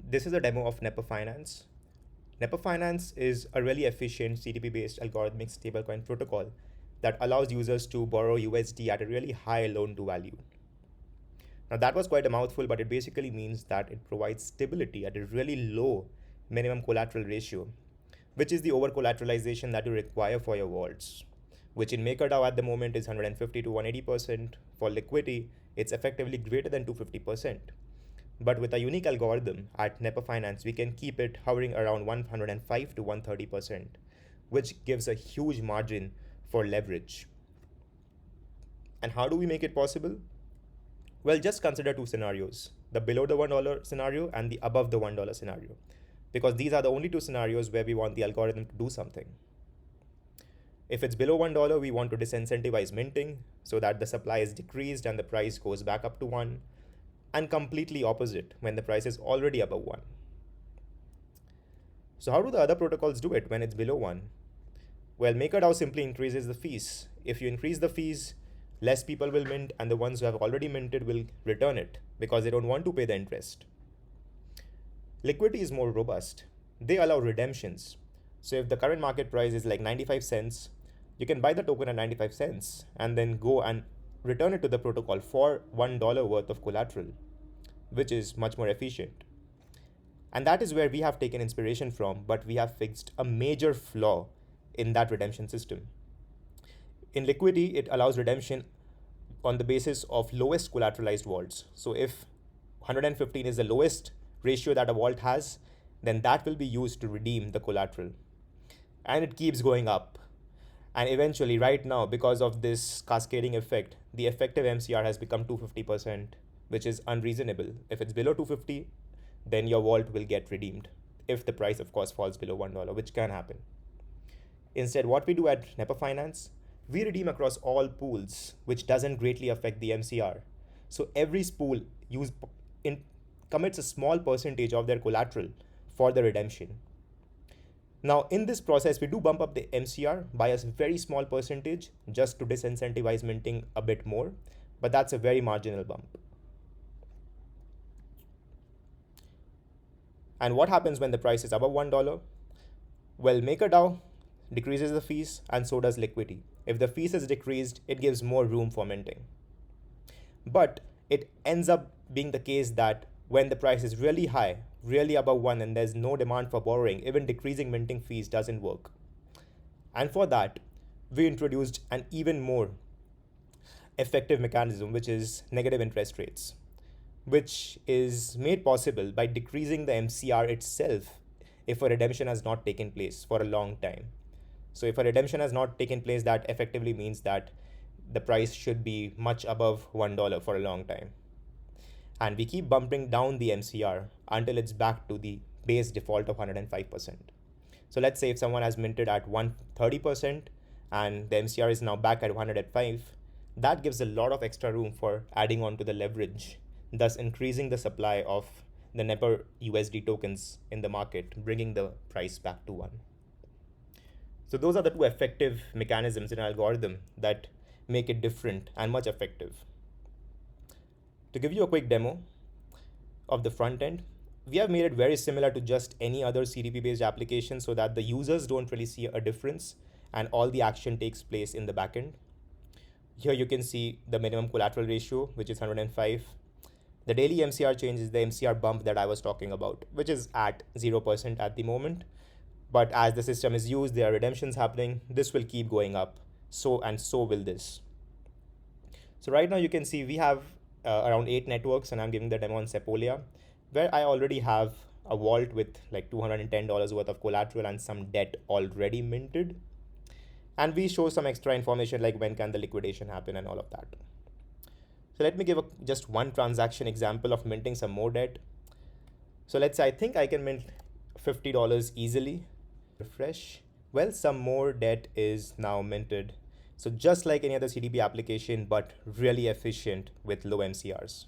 This is a demo of Neper Finance. Neper Finance is a really efficient CDP-based algorithmic stablecoin protocol that allows users to borrow USD at a really high loan to value. Now that was quite a mouthful, but it basically means that it provides stability at a really low minimum collateral ratio, which is the over collateralization that you require for your vaults, which in MakerDAO at the moment is 150 to 180%. For liquidity, it's effectively greater than 250%. But with a unique algorithm at Neper Finance, we can keep it hovering around 105 to 130%, which gives a huge margin for leverage. And how do we make it possible? Well, just consider two scenarios, the below the $1 scenario and the above the $1 scenario, because these are the only two scenarios where we want the algorithm to do something. If it's below $1, we want to disincentivize minting so that the supply is decreased and the price goes back up to 1, and completely opposite when the price is already above 1. So how do the other protocols do it when it's below 1? Well, MakerDAO simply increases the fees. If you increase the fees, less people will mint, and the ones who have already minted will return it because they don't want to pay the interest. Liquidity is more robust. They allow redemptions. So if the current market price is like 95 cents, you can buy the token at 95 cents and then go and return it to the protocol for $1 worth of collateral, which is much more efficient. And that is where we have taken inspiration from, but we have fixed a major flaw in that redemption system. In liquidity, it allows redemption on the basis of lowest collateralized vaults. So if 115 is the lowest ratio that a vault has, then that will be used to redeem the collateral. And it keeps going up. And eventually, right now, because of this cascading effect, the effective MCR has become 250%, which is unreasonable. If it's below 250, then your vault will get redeemed. If the price, of course, falls below $1, which can happen. Instead, what we do at Neper Finance, we redeem across all pools, which doesn't greatly affect the MCR. So every pool commits a small percentage of their collateral for the redemption. Now, in this process, we do bump up the MCR by a very small percentage just to disincentivize minting a bit more, but that's a very marginal bump. And what happens when the price is above $1? Well, MakerDAO decreases the fees, and so does liquidity. If the fees is decreased, it gives more room for minting. But it ends up being the case that when the price is really high, really above 1, and there's no demand for borrowing, even decreasing minting fees doesn't work. And for that, we introduced an even more effective mechanism, which is negative interest rates, which is made possible by decreasing the MCR itself if a redemption has not taken place for a long time. So if a redemption has not taken place, that effectively means that the price should be much above $1 for a long time. And we keep bumping down the MCR until it's back to the base default of 105%. So let's say if someone has minted at 130% and the MCR is now back at 105, that gives a lot of extra room for adding on to the leverage, thus increasing the supply of the Neper USD tokens in the market, bringing the price back to 1. So those are the two effective mechanisms in an algorithm that make it different and much effective. To give you a quick demo of the front end, we have made it very similar to just any other CDP-based application so that the users don't really see a difference and all the action takes place in the backend. Here you can see the minimum collateral ratio, which is 105. The daily MCR change is the MCR bump that I was talking about, which is at 0% at the moment. But as the system is used, there are redemptions happening. This will keep going up. So will this. So right now you can see we have around 8 networks, and I'm giving the demo on Sepolia, where I already have a vault with like $210 worth of collateral and some debt already minted. And we show some extra information like when can the liquidation happen and all of that. So let me give just one transaction example of minting some more debt. So let's say I think I can mint $50 easily. Refresh. Well, some more debt is now minted. So just like any other CDP application, but really efficient with low MCRs.